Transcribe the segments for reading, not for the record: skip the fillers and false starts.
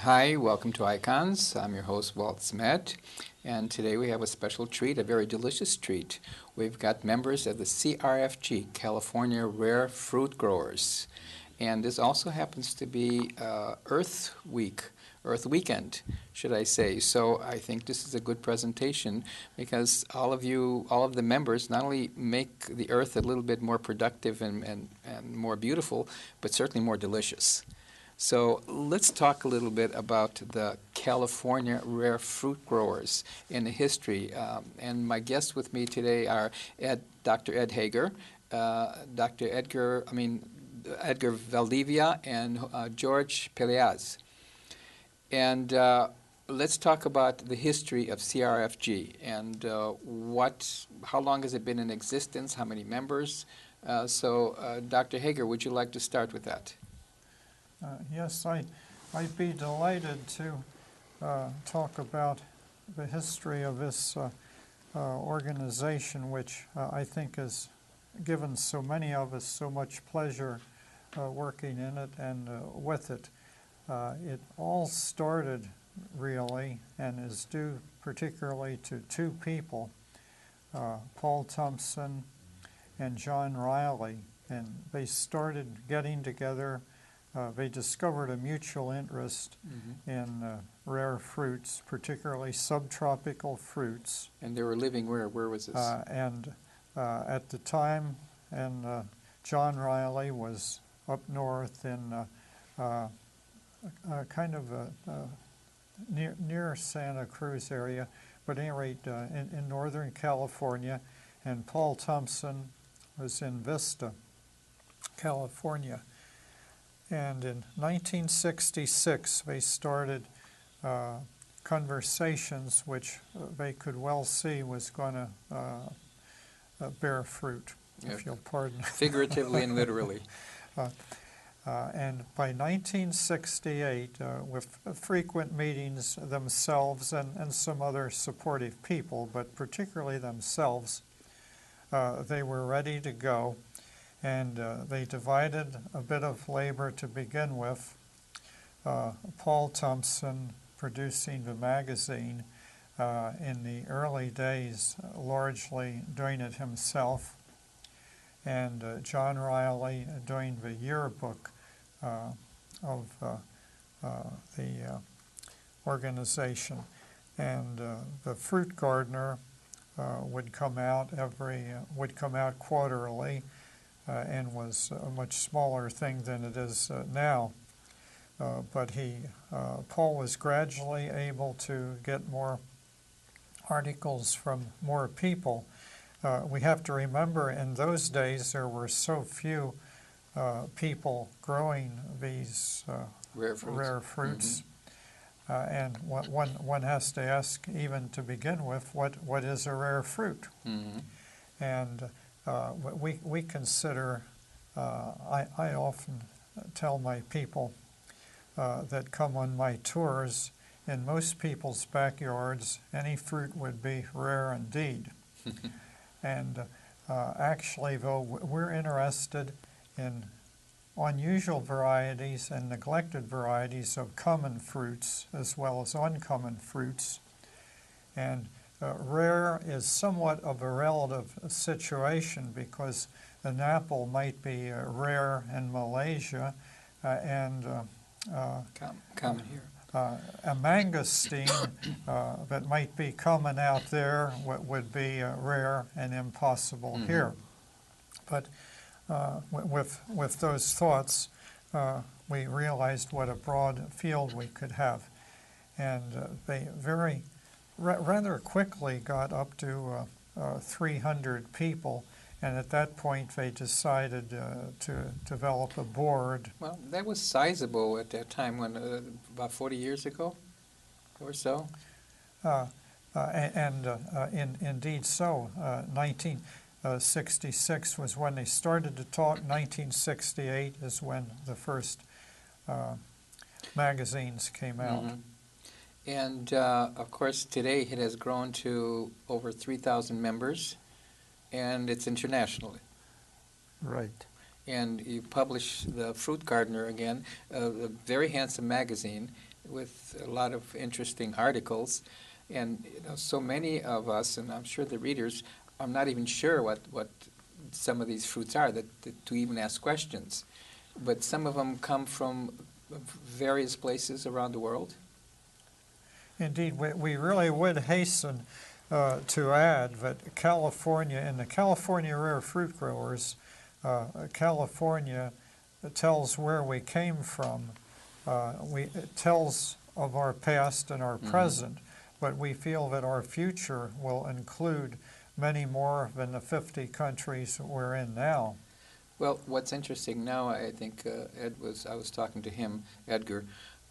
Hi, welcome to Icons. I'm your host, Walt Smet, and today we have a special treat, a very delicious treat. We've got members of the CRFG, California Rare Fruit Growers, and this also happens to be Earth Week, Earth Weekend, should I say. So I think this is a good presentation because all of the members not only make the earth a little bit more productive and more beautiful, but certainly more delicious. So let's talk a little bit about the California Rare Fruit Growers in the history. And my guests with me today are Dr. Ed Hager, Edgar Valdivia, and George Peleaz. And let's talk about the history of CRFG and how long has it been in existence, how many members. Dr. Hager, would you like to start with that? Yes, I'd be delighted to talk about the history of this organization, which I think has given so many of us so much pleasure working in it and with it. It all started really and is due particularly to two people, Paul Thompson and John Riley, and they started getting together. They discovered a mutual interest in rare fruits, particularly subtropical fruits. And they were living where? Where was this? At the time, John Riley was up north in near Santa Cruz area, but at any rate in Northern California, and Paul Thompson was in Vista, California. And in 1966, they started conversations which they could well see was going to bear fruit, if you'll pardon. Figuratively and literally. And by 1968, with frequent meetings themselves and some other supportive people, but particularly themselves, they were ready to go. And they divided a bit of labor to begin with. Paul Thompson producing the magazine in the early days, largely doing it himself, and John Riley doing the yearbook of the organization. And the Fruit Gardener would come out quarterly. And was a much smaller thing than it is now. But Paul was gradually able to get more articles from more people. We have to remember in those days there were so few people growing these rare fruits. And one has to ask, even to begin with, what is a rare fruit? And we consider, I often tell my people that come on my tours, in most people's backyards, any fruit would be rare indeed. And actually, though, we're interested in unusual varieties and neglected varieties of common fruits as well as uncommon fruits. And rare is somewhat of a relative situation because an apple might be rare in Malaysia and common here. A mangosteen that might be common out there would be rare and impossible here. But with those thoughts, we realized what a broad field we could have. And they rather quickly got up to 300 people, and at that point they decided to develop a board. Well, that was sizable at that time, when about 40 years ago or so. Indeed so. 1966 was when they started to talk. 1968 is when the first magazines came out. And, of course, today it has grown to over 3,000 members, and it's internationally. Right. And you publish the Fruit Gardener again, a very handsome magazine, with a lot of interesting articles. And so many of us, and I'm sure the readers, I'm not even sure what some of these fruits are to even ask questions. But some of them come from various places around the world. Indeed, we really would hasten to add that California, and the California Rare Fruit Growers, California tells where we came from. It tells of our past and our present, but we feel that our future will include many more than the 50 countries we're in now. Well, what's interesting now, I think I was talking to him, Edgar,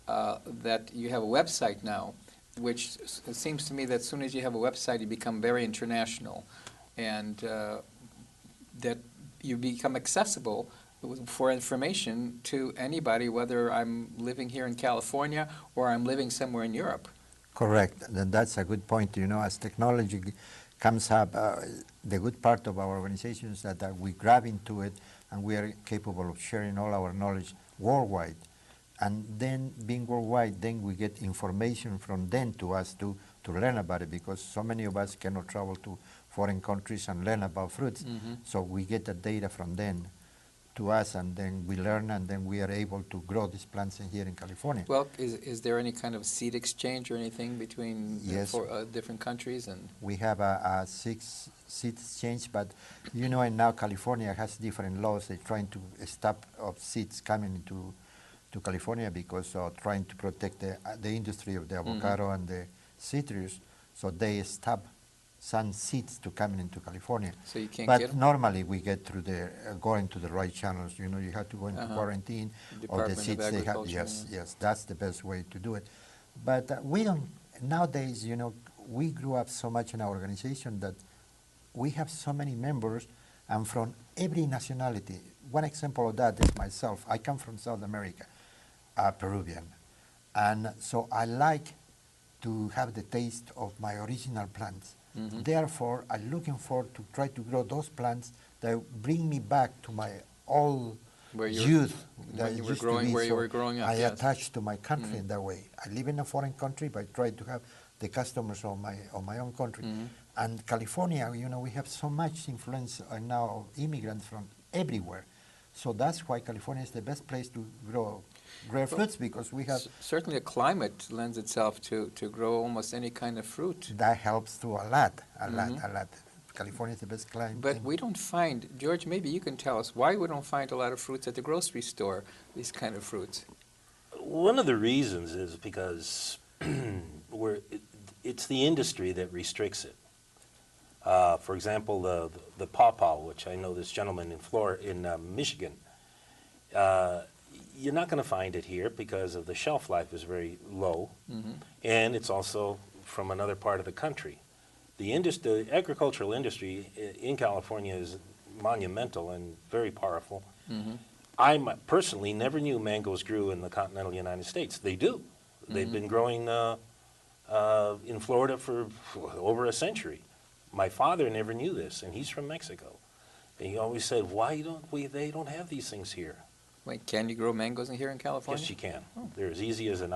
that you have a website now, which it seems to me that as soon as you have a website, you become very international, and that you become accessible for information to anybody, whether I'm living here in California or I'm living somewhere in Europe. Correct. That's a good point. As technology comes up, the good part of our organization is that we grab into it and we are capable of sharing all our knowledge worldwide. And then being worldwide, then we get information from them to us to learn about it, because so many of us cannot travel to foreign countries and learn about fruits. So we get the data from them to us, and then we learn, and then we are able to grow these plants in here in California. Well, is there any kind of seed exchange or anything between Yes. Different countries? And We have a 6 seed exchange, but and now California has different laws. They're trying to stop of seeds coming into California because trying to protect the industry of the avocado and the citrus, so they stop some seeds to coming into California. so you can't But get them? normally we get through going to the right channels. You have to go into quarantine, or the Department of seeds they have. Agriculture, Yes, that's the best way to do it. But we don't nowadays. We grew up so much in our organization that we have so many members, and from every nationality. One example of that is myself. I come from South America, Peruvian, and so I like to have the taste of my original plants. Therefore, I'm looking forward to try to grow those plants that bring me back to my old youth. When you were growing, where you were growing up. I Yes. attach to my country in that way. I live in a foreign country, but I try to have the customers of my own country. And California, we have so much influence now of immigrants from everywhere. So that's why California is the best place to grow rare fruits, because we have... Certainly a climate lends itself to grow almost any kind of fruit. That helps too a lot. California is the best climate. But we don't find, George, maybe you can tell us, why we don't find a lot of fruits at the grocery store, these kind of fruits? One of the reasons is because it's the industry that restricts it. For example, the pawpaw, which I know this gentleman in Michigan, you're not going to find it here because of the shelf life is very low, and it's also from another part of the country. The agricultural industry in California is monumental and very powerful. I personally never knew mangoes grew in the continental United States. They do. They've been growing in Florida for over a century. My father never knew this, and he's from Mexico. And he always said, they don't have these things here. Wait, can you grow mangoes in here in California? Yes, you can. They're as easy as an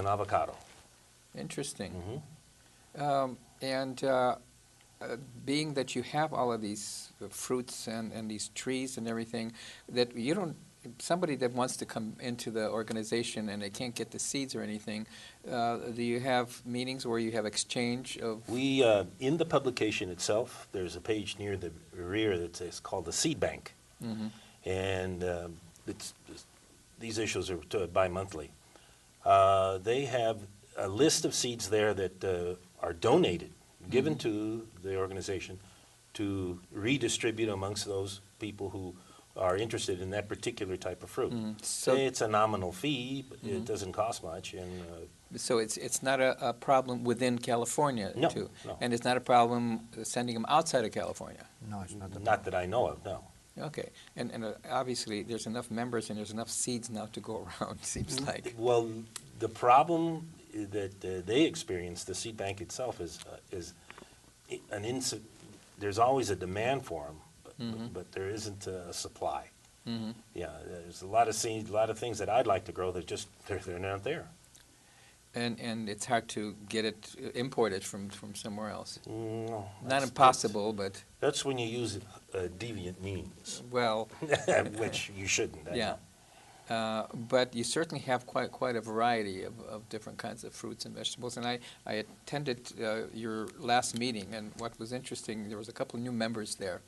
avocado. Interesting. Being that you have all of these fruits and these trees and everything, that you don't, somebody that wants to come into the organization and they can't get the seeds or anything, do you have meetings where you have exchange of? We, in the publication itself, there's a page near the rear that's called the Seed Bank. And these issues are bi-monthly. They have a list of seeds there that are donated, given to the organization to redistribute amongst those people who are interested in that particular type of fruit. So it's a nominal fee, but it doesn't cost much. And so it's not a problem within California, No, too? no. And it's not a problem sending them outside of California? No, it's not. not that I know of, no. Okay. And obviously there's enough members and there's enough seeds now to go around, seems like. Well, the problem that they experience, the seed bank itself, is there's always a demand for them, but there isn't a supply. Yeah, there's a lot of seeds, a lot of things that I'd like to grow that just they're not there. And it's hard to get it imported from somewhere else. No, Not that's- impossible, but, That's when you use deviant means, well, which you shouldn't. I yeah. know. But you certainly have quite a variety of different kinds of fruits and vegetables. And I attended your last meeting, and what was interesting, there was a couple of new members there.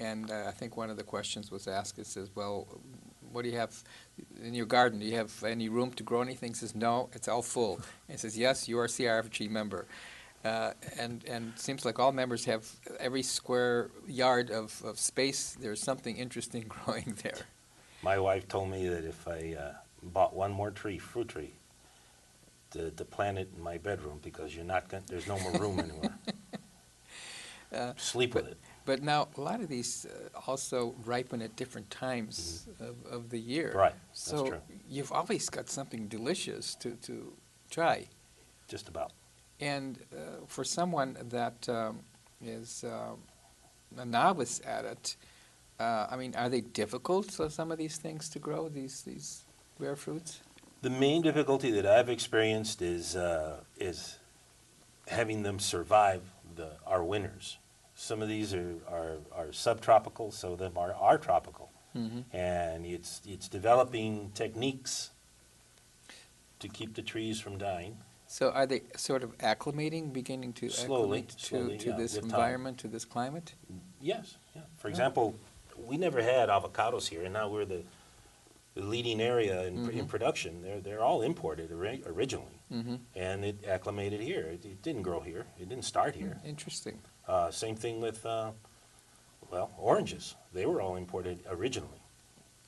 And I think one of the questions was asked, it says, well, what do you have in your garden? Do you have any room to grow anything? He says, no, it's all full. And he says, yes, you are a CRFG member. And it seems like all members have every square yard of space, there's something interesting growing there. My wife told me that if I bought one more fruit tree, to plant it in my bedroom because there's no more room anywhere. Sleep with it. But now, a lot of these also ripen at different times of the year. Right, that's so true. You've always got something delicious to try. Just about. And for someone that is a novice at it, I mean, are they difficult, some of these things to grow, these rare fruits? The main difficulty that I've experienced is having them survive our winters. Some of these are subtropical, some of them are tropical. Mm-hmm. And it's developing techniques to keep the trees from dying. So are they sort of acclimating, beginning to Slowly, acclimate to yeah, this with time. environment, to this climate? Yes, yeah. For example, we never had avocados here, and now we're the leading area in production. They're all imported originally, Mm-hmm. and it acclimated here. It didn't grow here. It didn't start here. Interesting. Same thing with, oranges. They were all imported originally,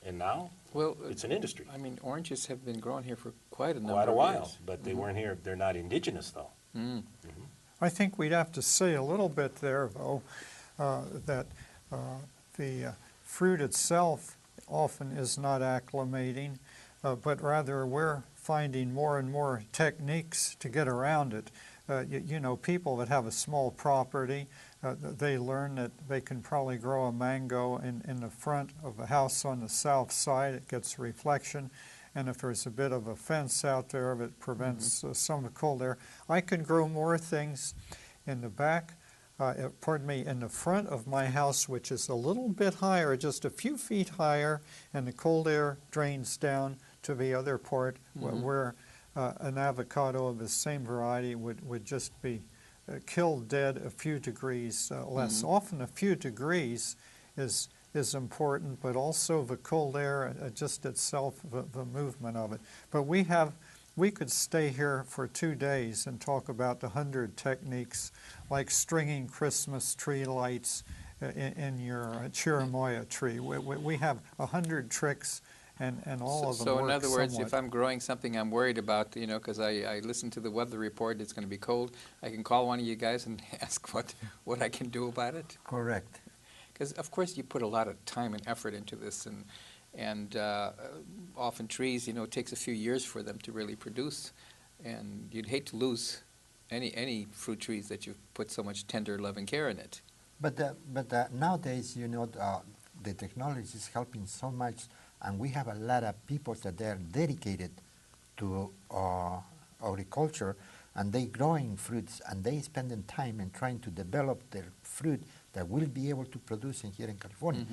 and now Well, it's an industry. I mean, oranges have been grown here for quite a number Quite a of while, years. but they weren't here. They're not indigenous, though. Mm. I think we'd have to say a little bit there, though, that the fruit itself often is not acclimating, but rather we're finding more and more techniques to get around it. You know, people that have a small property, they learn that they can probably grow a mango in the front of a house on the south side. It gets reflection. And if there's a bit of a fence out there that prevents some of the cold air, I can grow more things in the back, in the front of my house, which is a little bit higher, just a few feet higher, and the cold air drains down to the other part where an avocado of the same variety would just be killed dead a few degrees less. Often a few degrees is important, but also the cold air just itself, the movement of it. But we could stay here for 2 days and talk about the 100 techniques, like stringing Christmas tree lights in your Chitti Moya tree. We have 100 tricks, and all of them So work in other words, somewhat. if I'm growing something I'm worried about, you know, because I listen to the weather report, it's going to be cold, I can call one of you guys and ask what I can do about it? Correct. Because, of course, you put a lot of time and effort into this, and often trees, you know, it takes a few years for them to really produce, and you'd hate to lose any fruit trees that you've put so much tender love and care in it. But nowadays, you know, the technology is helping so much, and we have a lot of people that they are dedicated to agriculture, and they growing fruits, and they spending time in trying to develop their fruit that will be able to produce in here in California.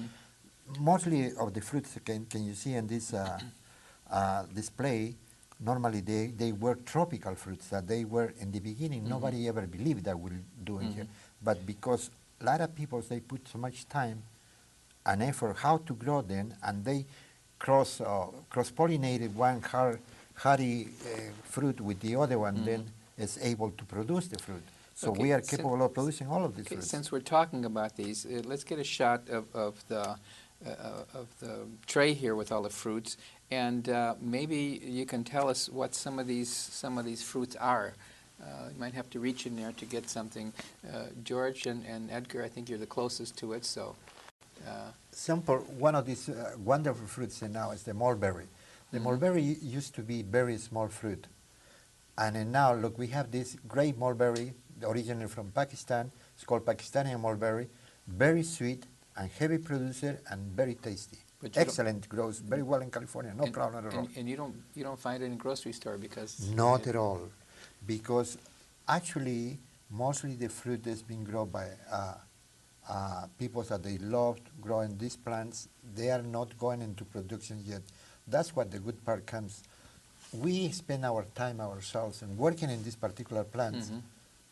Mostly of the fruits can you see in this display, normally they were tropical fruits that they were in the beginning. Nobody ever believed that we'll do in here. But because a lot of people, they put so much time and effort how to grow them, and they cross-pollinated one hardy fruit with the other one, then is able to produce the fruit. So Okay, we are capable of producing all of these fruits. Since we're talking about these, let's get a shot of the tray here with all the fruits, and maybe you can tell us what some of these fruits are. You might have to reach in there to get something. George and Edgar, I think you're the closest to it, so. Simple, one of these wonderful fruits now is the mulberry. The mulberry used to be very small fruit. And then now, look, we have this great mulberry, originally from Pakistan. It's called Pakistani mulberry, very sweet and heavy producer and very tasty. But you excellent, grows very well in California, no problem at all. And you don't find it in grocery store because Not at all, because actually mostly the fruit is being grown by people that they love growing these plants. They are not going into production yet. That's what the good part comes. We spend our time ourselves and working in these particular plants,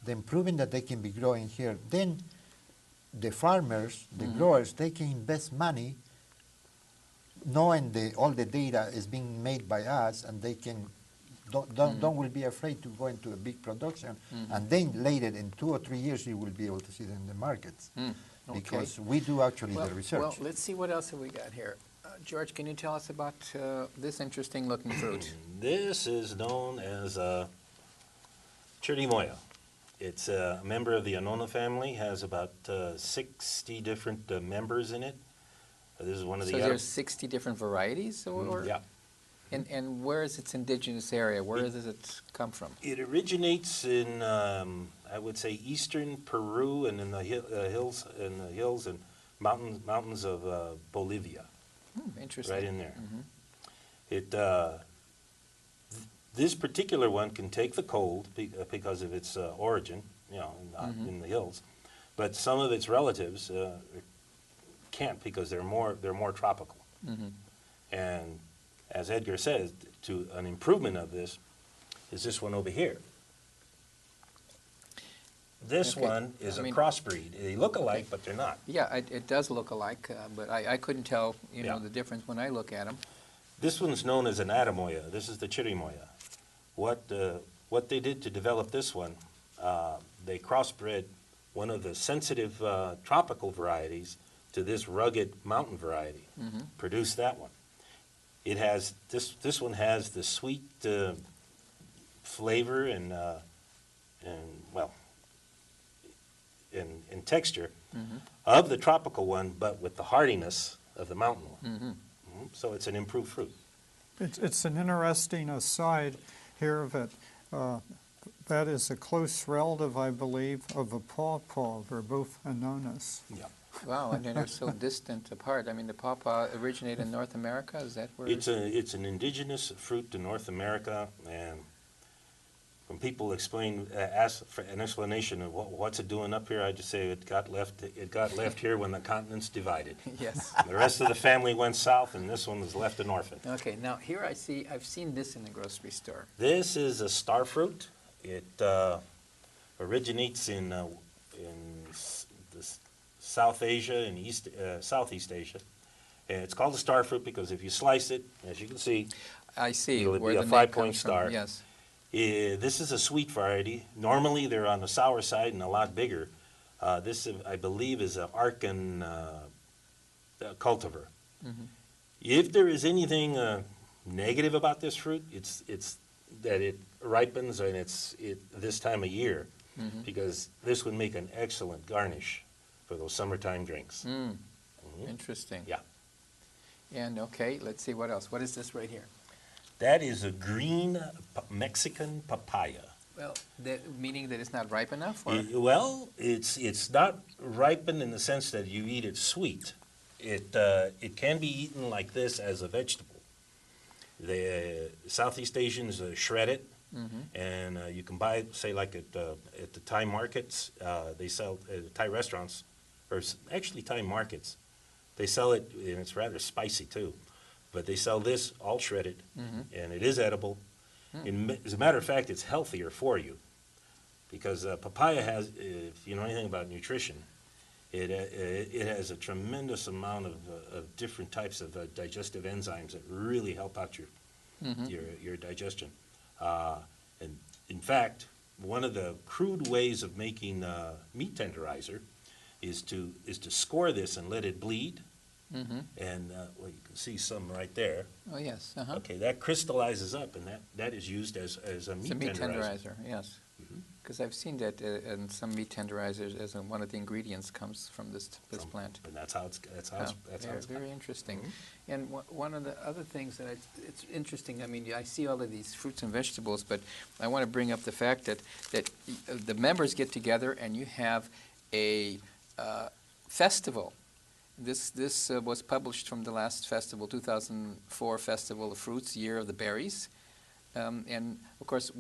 then proving that they can be growing here. Then the farmers, the growers, they can invest money knowing all the data is being made by us, and they can don't will be afraid to go into a big production, and then later in 2 or 3 years you will be able to see them in the markets, because we do actually the research. Well, let's see what else have we got here. George, can you tell us about this interesting looking fruit? This is known as Chitti Moya. It's a member of the Annona family, has about 60 different members in it. This is one of So the there's 60 different varieties? Or? yeah. And where is its indigenous area? Where does it come from? It originates in, I would say, eastern Peru and in the hills and mountains of Bolivia. Interesting. Right in there. This particular one can take the cold because of its origin, not in the hills, but some of its relatives can't because they're more tropical. And as Edgar says, to an improvement of this is this one over here. This one is a crossbreed. They look alike, but they're not. Yeah, it does look alike, but I couldn't tell, Yeah. the difference when I look at them. This one's known as an Moya. This is the Chitti Moya. What they did to develop this one, they crossbred one of the sensitive tropical varieties to this rugged mountain variety. Produced that one. It has this one has the sweet flavor and texture of the tropical one, but with the hardiness of the mountain one. So it's an improved fruit. It's an interesting aside here that that is a close relative, I believe, of a pawpaw, Verboth annonas. Yeah. Wow, and they're so distant apart. I mean, the pawpaw originated in North America? Is that where? It's an indigenous fruit to North America, and when people ask for an explanation of what's it doing up here, I just say it got left here when the continents divided. Yes. The rest of the family went south, and this one was left an orphan. Okay, now here I've seen this in the grocery store. This is a starfruit. It originates in South Asia and Southeast Asia. And it's called a starfruit because if you slice it, as you can see, I see it'll where be the a name 5-point comes from. star. Yes. This is a sweet variety. Normally they're on the sour side and a lot bigger. This, I believe, is an Arkan cultivar. If there is anything negative about this fruit, it's that it ripens and it's this time of year, because this would make an excellent garnish for those summertime drinks. Interesting. Yeah. And okay, let's see what else. What is this right here? That is a green Mexican papaya. Well, meaning that it's not ripe enough? Or? Well, it's not ripened in the sense that you eat it sweet. It can be eaten like this as a vegetable. The Southeast Asians shred it, and you can buy it, say, like at the Thai markets. They sell Thai restaurants, or actually Thai markets. They sell it, and it's rather spicy too. But they sell this all shredded, and it is edible. As a matter of fact, it's healthier for you, because papaya has, if you know anything about nutrition, it has a tremendous amount of different types of digestive enzymes that really help out your digestion. And in fact, one of the crude ways of making meat tenderizer is to score this and let it bleed. And well, you can see some right there. Oh, yes. Okay, that crystallizes up, and that is used as a meat tenderizer. Yes. Because I've seen that in some meat tenderizers, as one of the ingredients comes from this plant. And that's how it's very interesting. And one of the other things that it's interesting. I mean, I see all of these fruits and vegetables, but I want to bring up the fact that the members get together and you have a festival. This was published from the last festival, 2004 Festival of Fruits, Year of the Berries. And of course,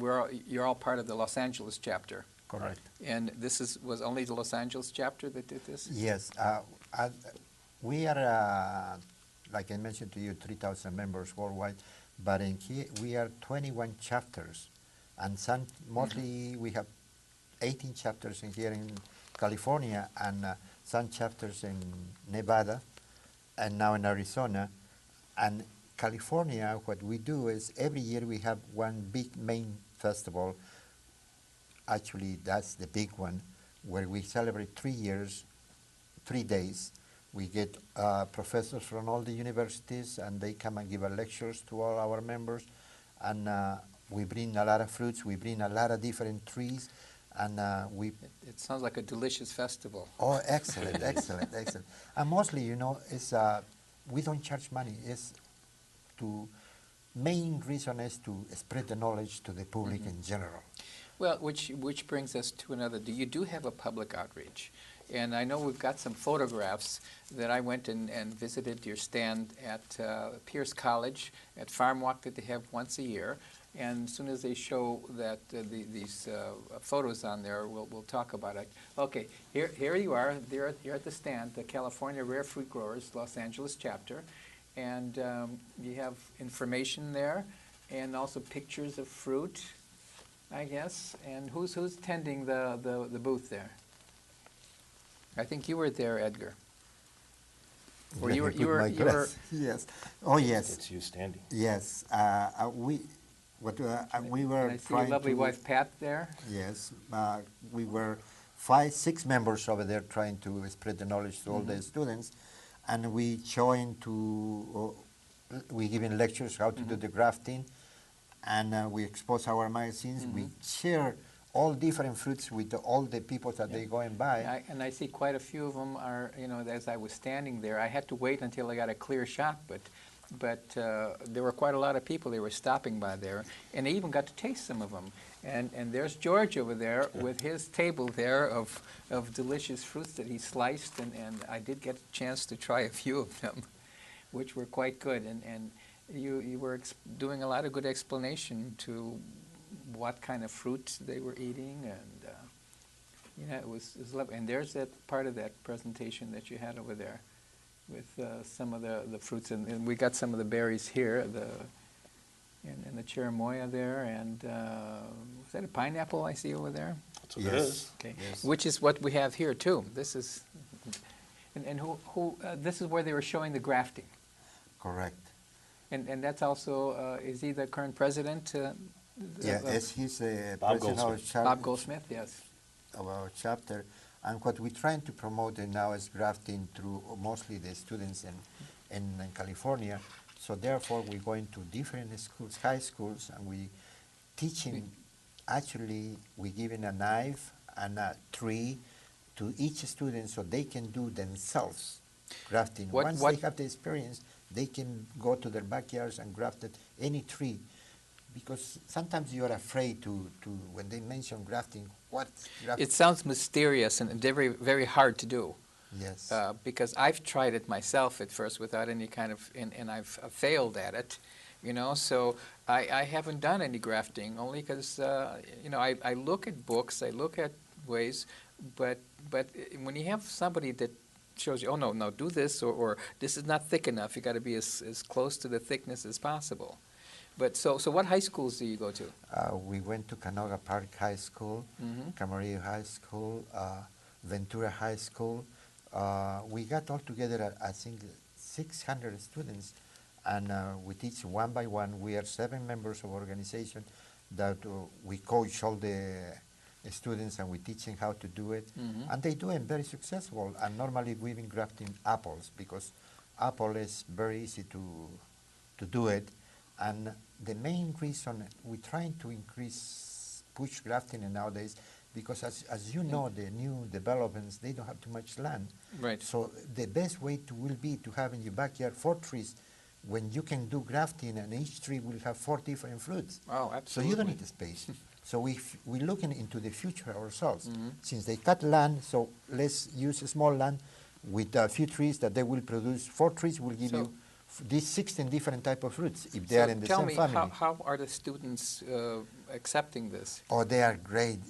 you're all part of the Los Angeles chapter. Correct. And this was only the Los Angeles chapter that did this? Yes. We are, like I mentioned to you, 3,000 members worldwide, but in here we are 21 chapters, and mostly we have 18 chapters in here in California, and some chapters in Nevada, and now in Arizona. And California, what we do is every year we have one big main festival. Actually, that's the big one, where we celebrate 3 days. We get professors from all the universities, and they come and give lectures to all our members. And we bring a lot of fruits. We bring a lot of different trees. And It sounds like a delicious festival. Oh, excellent, excellent, excellent. And mostly, it's we don't charge money. Main reason is to spread the knowledge to the public in general. Well, which brings us to another. You do have a public outreach. And I know we've got some photographs that I went and visited your stand at Pierce College at Farm Walk that they have once a year. And as soon as they show that these photos on there, we'll talk about it. Okay, here you are. You're at the stand, the California Rare Fruit Growers Los Angeles chapter, and you have information there, and also pictures of fruit, I guess. And who's tending the booth there? I think you were there, Edgar. Or you were Yes. Oh, yes. It's you standing. Yes. We were and I see your lovely wife Pat there. Yes. We were 6 members over there trying to spread the knowledge to all the students, and we we giving lectures how to do the grafting, and we expose our magazines. We share all different fruits with all the people that they going by. And I see quite a few of them are, as I was standing there, I had to wait until I got a clear shot, but there were quite a lot of people. They were stopping by there, and they even got to taste some of them. And there's George over there with his table there of delicious fruits that he sliced, and I did get a chance to try a few of them, which were quite good. And you were doing a lot of good explanation to what kind of fruits they were eating, and it was lovely. And there's that part of that presentation that you had over there with some of the fruits, and we got some of the berries here, and the Chitti Moya there, and was that a pineapple I see over there? That's what it is. Okay, Yes. which is what we have here too. This is, and this is where they were showing the grafting. Correct. And that's also, is he the current president? Yes, he's the Bob president of Goldsmith. Bob Goldsmith, yes. of our chapter, and what we're trying to promote now is grafting through mostly the students in California. So therefore, we're going to different schools, high schools, and we teaching. Actually, we're giving a knife and a tree to each student so they can do themselves grafting. Once they have the experience, they can go to their backyards and graft any tree. Because sometimes you're afraid to when they mention grafting, what grafting? It sounds mysterious and very, very hard to do. Yes. Because I've tried it myself at first without any kind of, and I've failed at it, so I haven't done any grafting, only because, I look at books, I look at ways, but when you have somebody that shows you, oh, no, do this, or this is not thick enough, you got to be as close to the thickness as possible. But so what high schools do you go to? We went to Canoga Park High School, Camarillo High School, Ventura High School. We got all together, I think, 600 students, and we teach one by one. We are 7 members of organization that we coach all the students, and we teach them how to do it. And they do it very successful. And normally we've been grafting apples because apple is very easy to do it. And the main reason we're trying to push grafting nowadays, because as you know, the new developments, they don't have too much land. Right. So the best way will be to have in your backyard 4 trees when you can do grafting, and each tree will have 4 different fruits. Oh, absolutely. So you don't need the space. So we're looking into the future ourselves. Since they cut land, so let's use a small land with a few trees that they will produce. 4 trees will give So- you these 16 different type of fruits if they So are in the tell same me, family. how are the students accepting this? Oh, they are great.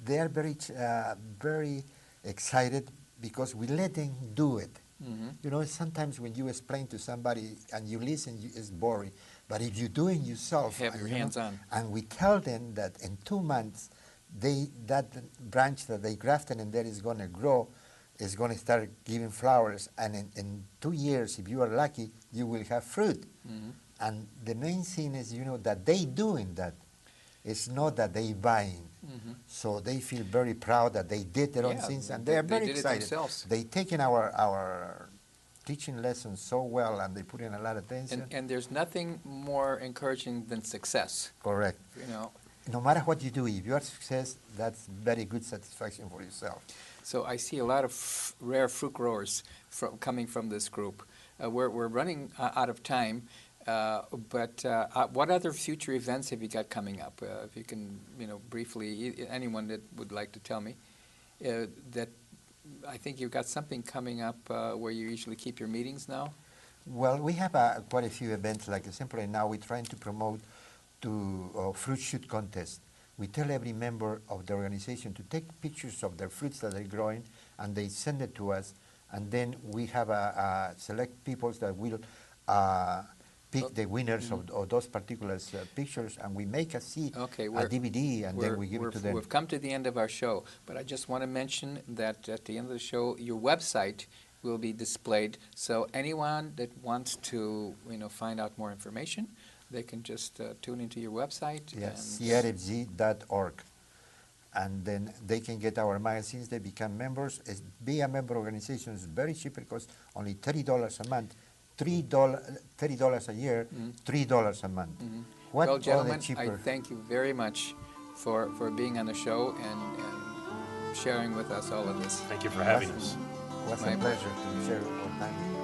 They are very excited because we let them do it. Mhm. You know, sometimes when you explain to somebody and you listen, it's boring. But if you do it yourself, Have your you know, hands on. and we tell them that in 2 months, that branch that they grafted and there is going to grow, is going to start giving flowers, and in 2 years, if you are lucky, you will have fruit. Mhm. And the main thing is, you know, that they doing that. It's not that they buying. Mhm. So they feel very proud that they did their own Yeah, things, and they- they are they very did it excited. themselves. They taken our teaching lessons so well, and they put in a lot of attention. And there's nothing more encouraging than success, Correct. you know. No matter what you do, if you are success, that's very good satisfaction for yourself. So I see a lot of rare fruit growers coming from this group. We're running out of time, but what other future events have you got coming up? If you can, you know, briefly, anyone that would like to tell me, that I think you've got something coming up where you usually keep your meetings now? Well, we have quite a few events. Like example, right now we're trying to promote to fruit shoot contest. We tell every member of the organization to take pictures of their fruits that they're growing, and they send it to us. And then we have a select people that will pick the winners of those particular pictures, and we make a DVD, and then we give it to them. We've come to the end of our show, but I just want to mention that at the end of the show, your website will be displayed. So anyone that wants to, you know, find out more information, they can just tune into your website. Yes, and CRFG.org. And then they can get our magazines, they become members. Be a member organization is very cheap because only $30 a month, $30 a year, $3 a month. What Well, gentlemen, other cheaper? I thank you very much for being on the show and sharing with us all of this. Thank you for having us. It was My a pleasure to share our time with you.